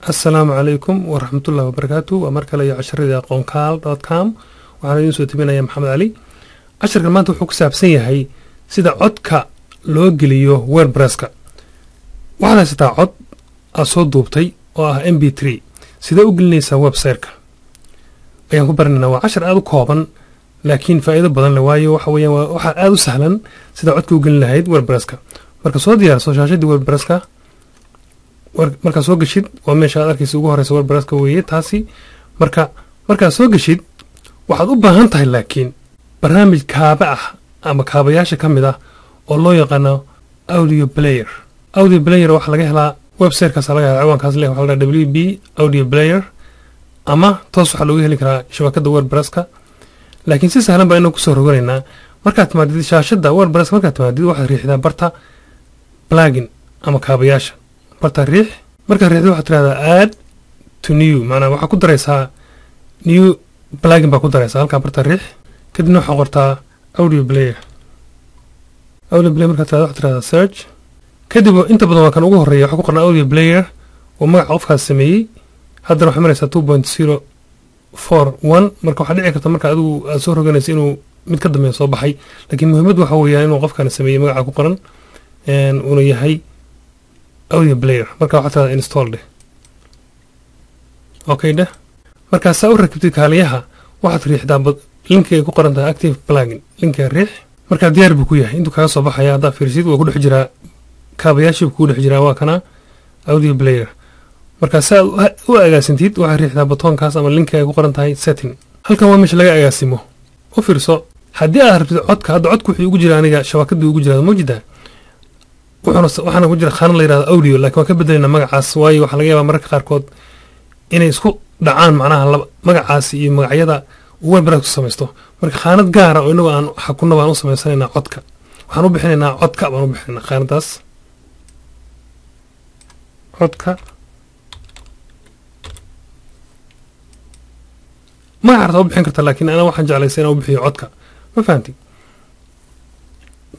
السلام عليكم ورحمة الله وبركاته ومركز لي عشرة قونكال.com وعلى يوسف تبين يا محمد علي عشر كلمات وحوك سابسية هي سيدا عدك لوجليو ووردبريسكا وعلى سيدا عد أصود دوبتي MP3 سيدا أقلنيسا ويب سيركا أيام كبرنا وعشر آدو كوبان لكن فائدة بدن لوايو وحويا وحا آدو سهلا سيدا عدك أقلن لهيد ووردبريسكا مركز صوت ديار سو شاشة ووردبريسكا marka soo gashid waa meesha aad arkaysa ugu horeysa WordPress-ka weeye taasi marka soo gashid waxaad u baahan tahay laakiin barnaamij kaaba ah ama kaabayaasha kamid ah oo loo yaqaan audio player waxa laga helaa website-kaas laga helaa ciwaankaas leh waxa la dhahaa WP audio player ama toos waxa lagu heli karaa shabakada WordPress-ka laakiin si sahlan baa inuu ku soo rogoreynaa markaad timaadid shaashada WordPress markaad timaadid waxaad riixdaa barta plugin ama kaabayaasha barta riix marka riixdo waxa tirada add to new macna waxa ku dareysaa new plugin ba ku dareysaa halka barta riix kadibna waxa qortaa audio player marka tirada search kadib inta badan waa kan ugu horeeya waxa ku qornaa audio player oo magaca qofkaas sameeyay haddana waxa maraysaa 2.041 marka waxa dhici karta marka adigu aad soo roganayso inuu mid ka dambeeyo soo baxay laakiin muhiimadu waxa weeyaan inuu qofkan sameeyay magaca ku qoran uu yahay audio player marka waxa taa install de okay de marka soo rakibtid kaaliyaha waxaad riixdaa linkiga ku qoran tahay active plugin linkiga riix marka diyaar buu ku yahay intuu kaga soo baxaya hada fiirsid waa ku dhex jira kaabayaasha ku dhex jira waa kana audio player marka saa u agaasintid waxa riixdaa batoonkaas ama linkiga ku qoran tahay setting halkan waa meesha laga agaasimo u fiirso hadii aad rabtid codka hadda codku wuxuu ugu jira aniga shabakadu ugu jira mawjida waxaana ku jira khaanad la yiraahdo audio laakiin waan ka bedelayna magacaas waayo waxa laga yaabaa mararka qaarkood inay isku dhacaan macnaha magacaas iyo magacyada WordPress ku samaysto marka khaanad gaar ah oo inagu aan xakunna baan u sameysanaynaa codka waxaan u bixinaynaa codka baan u bixinaynaa khaanadaas codka magaca u bixin kartaa laakiin ana waxaan jeclaysay inaan u bixiyo codka ma fahanti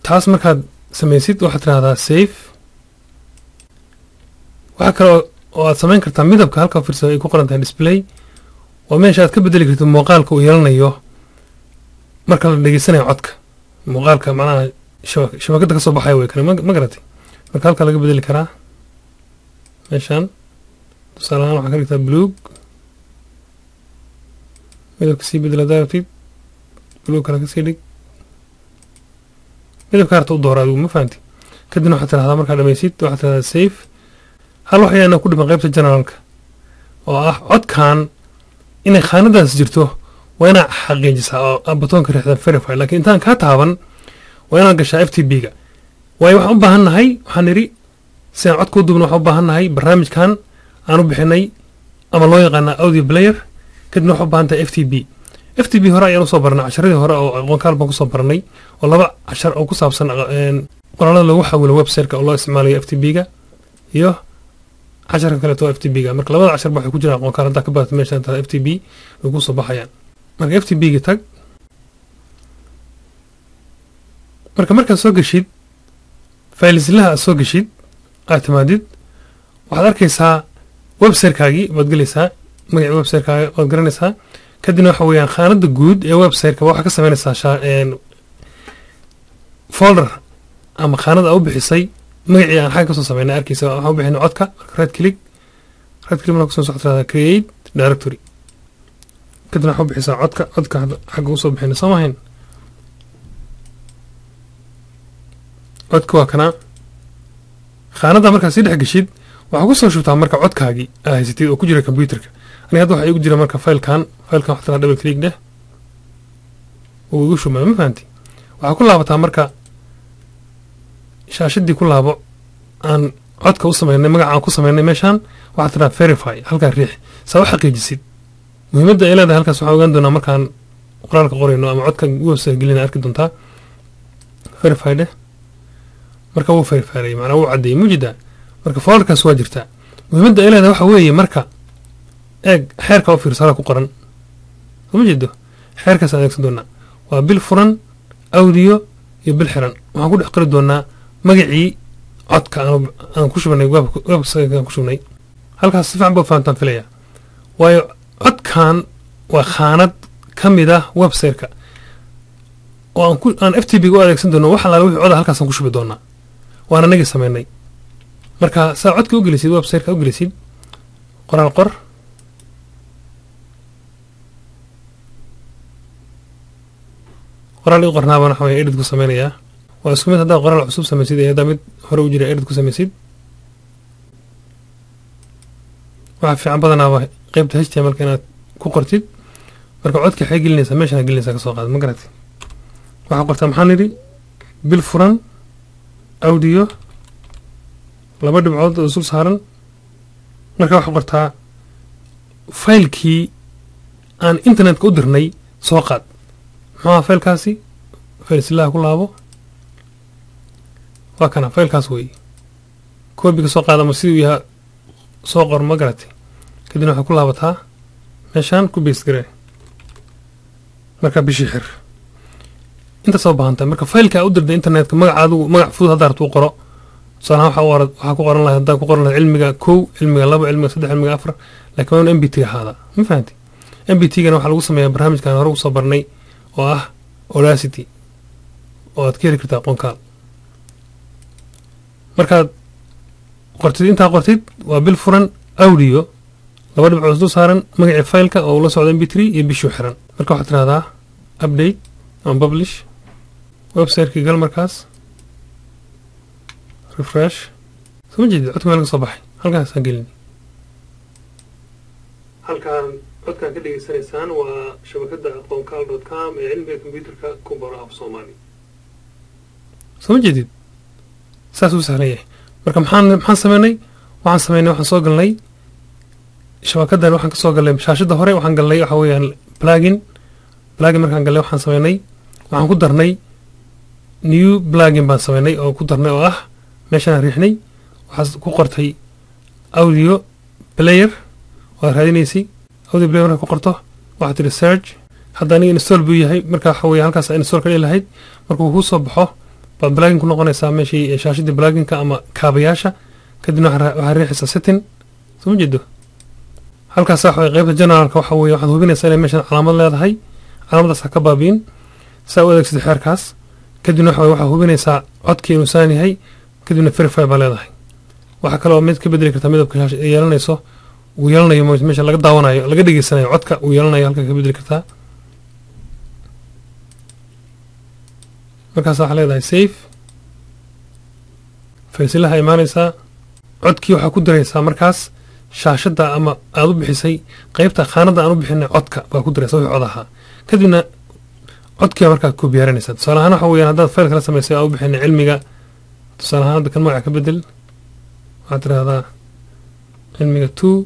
taas markaad sameysid waxaad tirahdaa save waxa kale oo aad samayn kartaa midabka halka fiirso ay ku qoran tahay display waa meesha aad ka bedeli kartid muuqaalka uu yeelanayo marka la dhageysanayo codka muuqaalka macnaha shabakada ka soo baxaya way kale ma garatay marka halka laga bedeli karaa meeshan tusaale ahaan waxaa ka dhigtaa buluug midabka sii bedela daartid buluug kale kasii dhig midabka harta u dooraad ma fahanti kadibna waxaad tirahdaa markaa dhammaysid waxaad tirahdaa save hal wax ayaana ku dhiman qaybta generalka oo ah codkan inay khaanadaas jirto waa inaad xaqiijisaa oo batoonka riixda verify laakiin intaan kaa taaban waa inaad gashaa FTP-ga waayo waxaan u baahan nahay waxaan nidhi si aan codka u duubno waxaan u baahan nahay barnaamijkan aan u bixinay ama loo yaqaana audio player kadibna waxaa u baahan tahay FTP hore ayaan usoo baranay casharadii hore oo aqoonkaal baan kusoo baranay oo laba cashar oo ku saabsan qoraalada lagu xawilo website-ka oo loo isticmaalayo FTP-ga iyo casharka kale oo FTP-ga marka labada cashar waxay ku jiraan aqoonkaal hadda ka baad meeshan tahay FTP way ku soo baxayaan marka FTP-ga tag marka soo gashid faylislaha soo gashid aad timaadid waxaad arkaysaa website-kaagii baad gelaysaa magaca website-kaaga waad garanaysaa kadibna waxa weeyaan khaanada guud ee website-ka waxa ka sameynaysaa folder ama khaanada u bixisay magacii aan xagga ka soo sameynay arkaysa waxa u bixinay codka right click marka ku soo socda create directory kadibna waxa u bixisaa codka xagga u soo bixinay samayn codka waa kana khaanada marka si dhex gashid waxa ku soo shubtaa marka codkaagii aad haysatid oo ku jira computerka aniga hadda waxa igu jira marka filekan waxa double click dheh oo igu shumay ma fahanti waxa ku laabataa marka shaashadii ku laabo aan codka u sameynay magaca aan ku sameynay meeshan waxa tirada verify halka riix soo xaqiijisid muhiimadda ay leedahay halkaas waxa ogaan doonaa markaan qoraalka qorayno ama codka website gelina arki doontaa verify dheh marka uu verify macna uu cadeey mujida marka folderkaas waa jirtaa muhiimadda ay leedahay waxa weeye marka eeg xeerka oo fiirsala ku qoran ma jido xeerkaas adeegsan doonaa waa bil furan audio iyo bil xiran waxaan ku dhex qori doonaa magacii codka aan ku shubnay website-ka ku shubnay halkaas si fiican buu fahantaan filaya waayo codkan waa khaanad ka mid ah website-ka oo aan FTP u adeegsan doono wax alaala wixii cod halkaas aan ku shubi doonaa waana nagi sameynay marka saa codka u gelisid website-ka u gelisid qoraal qor qoraal qornaaba waxa way edit ku sameeynaya waa isku mid hadaa qoraal cusub samaysid ee hadaa mid hore u jira edit ku samaysid waxa fiican badanaaba qaybta HTML ka inaad ku qortid marka codka waxay gelinaysaa meeshaan gelinaysaa ka soo qaad ma garatay waxa qortaa maxaan nidhi bil furan audio laba dhibcood oo sul saaran marka waxa qortaa faylkii aan internetka u dirnay soo qaad maxaa faylkaasi fayl silaha ku laabo waa kana faylkaas wey koobiga soo qaada ma siduu yahay soo qor ma garatay kadibna waxaa ku laabataa meeshaan ku base garee marka bishii xir inta soo baahantay marka faylka u dirday internetka magacaadu magac fudud hadda rabto u qoro tusaalahaan waxaa ku qoran lahayd haddaa ku qoran lahayd cilmiga 1 cilmiga 2 cilmiga 3 cilmiga 4 laakiin waa MBT ahaada ma fahanti MBT-gana waxaa lagu sameeyaa barnaamijkan hore usoo barnay oo ah Audacity oo aad ka heli kartaa aqoonkaal markaad qortid intaa qortid waa bil furan audio laba dhibcood dul saaran magacii faylka oo la socda MP3 iyo bishuu xiran marka waxaad tiraahdaa update ama publish website-kii gal markaas refresh soo jeedid codka meel ka soo baxay halkaasaan gelin halkaan codkaan ka dhegeysanaysaan waa shabakadda aqoonkaal.com ee cilmiga kombiyuutarka ku baro af Soomaali soo jeedid saas u sahlan yahay marka maxaan sameynay waxaan soo galnay shabakaddan waxaan ka soo galnay shaashada hore waxaan galnay waxa weeyaan plugin markaan galnay waxaan sameynay waxaan ku darnay new plugin baan sameynay oo ku darnay oo ah meeshaan riixnay waxaad ku qortay audio player waa raadinaysay audio player marka ku qorto waxaad tiri search hadda aniga install buu yahay marka waxa weeye halkaas install ka leeyahay marka uu soo baxo baad plugin ku noqonaysaa meeshii shaashadii pluginka ama kaabayaasha kadibna waxaad riixaysaa setting soo jeedo halkaas waxa weeye qaybta generalka waxa weeye waxaad hubinaysaa inay meeshan calaamad leedahay calaamadaas ka baabiin saa u adeegsid xeerkaas kadibna waxaa hubinaysaa codkii inuu saan yahay kadibna verify baa leedahay waxaa kaloo mid ka bedeli kartaa midabka shaashada yeelanayso uu yeelanayo meesha laga daawanayo laga dhegeysanayo codka uu yeelanayo halka ka bedeli kartaa markaas waxaa leedahay save faysilaha imaanaysaa codkii waxaa ku diraysaa markaas shaashada ama aad u bixisay qaybta khaanada aan u bixinay codka baa ku diraysaa wixii cod ahaa kadibna codkii markaa ku biyaarinaysaa tusaale ahaan waxa weeyaan haddaad fayl kala samaysay aan u bixinay cilmiga tusaale ahaan hadda kan magaca ka bedel waxaad tiraahdaa cilmiga 2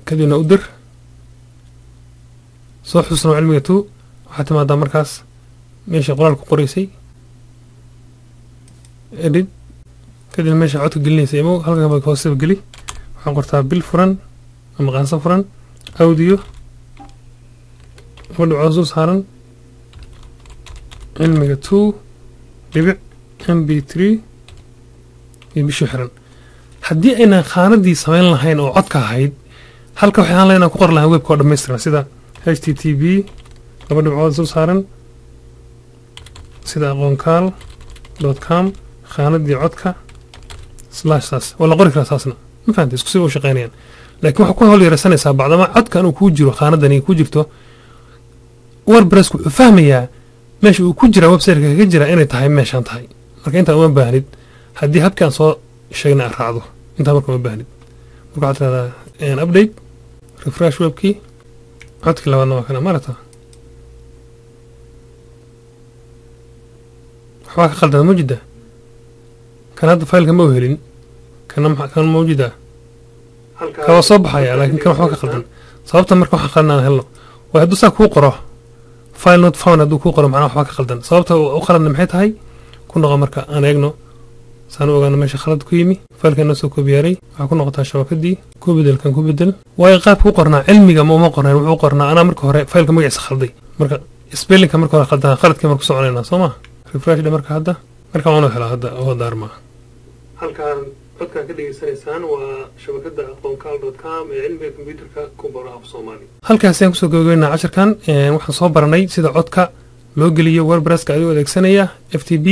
kadibna u dir soo xusno cilmiga 2 waxaad timaadaa markaas meesha qoraal ku qoraysay edit kadibna meesha codka gelinaysay imo halkan hoose geli waxaan qortaa bil furan ama qaanso furan audio wadho cusub saaran cilmiga 2 dhibic MP3 iyo bishu xiran haddii ayna khaanadii samayn lahayn oo codka ahayd halka waxaan leenahay ku qor lahayn webka oo dhammaystiran sida http laba dhibcood soo saaran sida aqoonkaal.com khaanadii codka /saas wala qori kara saasna ma fahanti isku soo shaqeynayaan laakiin waxa ku hol yarsanaysaa bacdama codkan uu ku jiro khaanadani ku jirto WordPress wuxuu fahmayaa meesha uu ku jira website-ka kaga jira inay tahay meeshan tahay marka inta uma baahnid haddii habkan soo sheegna raacdo inta marka uma baahnid marka waxaad tiraahdaa update refresh webkii codkii labaadna waa kana marata waxbaa ka khaldan mawjida kan hadda faylka ma u helin kan mawjida kawa soo baxaya laakiin kan waxba ka khaldan sababta marka waxaan khaldan aan helno waa hadduu saa kuu qoro file not found hadduu kuu qoro macnaha waxba ka khaldan sababta u khaladna maxay tahay ku noqo marka aan eegno saan u ogaano meesha khalad ku yimi faylkan noo soo koobiyaaray waxaa ku noqotaa shabakadii ku bedelkan ku bedel waayo qaabka u qornaa cilmiga ma uma qornayn wuxuu qornaa anaa marka hore faylka magaciisa khalday marka spellingka marka hore khaldan khaladkii marku soconaynaa soo ma refresh dhe marka hadda marka waanu helaa hadda oo daarmaa halkaan codkan ka dhageysanaysaan waa shabakada aqoonkaal.com ee cilmiga kombiyuutarka ku bara af Soomaali. halkaas ayaan kusoo gabagabeynaa casharkan waxaan soo baranay sida codka loo geliyo WordPress-ka adoo adeegsanaya FTP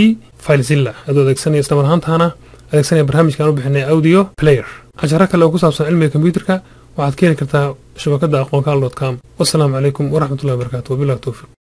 FileZilla adoo adeegsanaya isla marhaantaana adeegsanaya barnaamijkan u bixinay audio player. casharo kale oo ku saabsan cilmiga kombiyuutarka waxaad ka heli kartaa shabakada aqoonkaal.com. wassalaamu calaykum waraxmatullahi wabarakaatuh. wabillahi tawfiiq.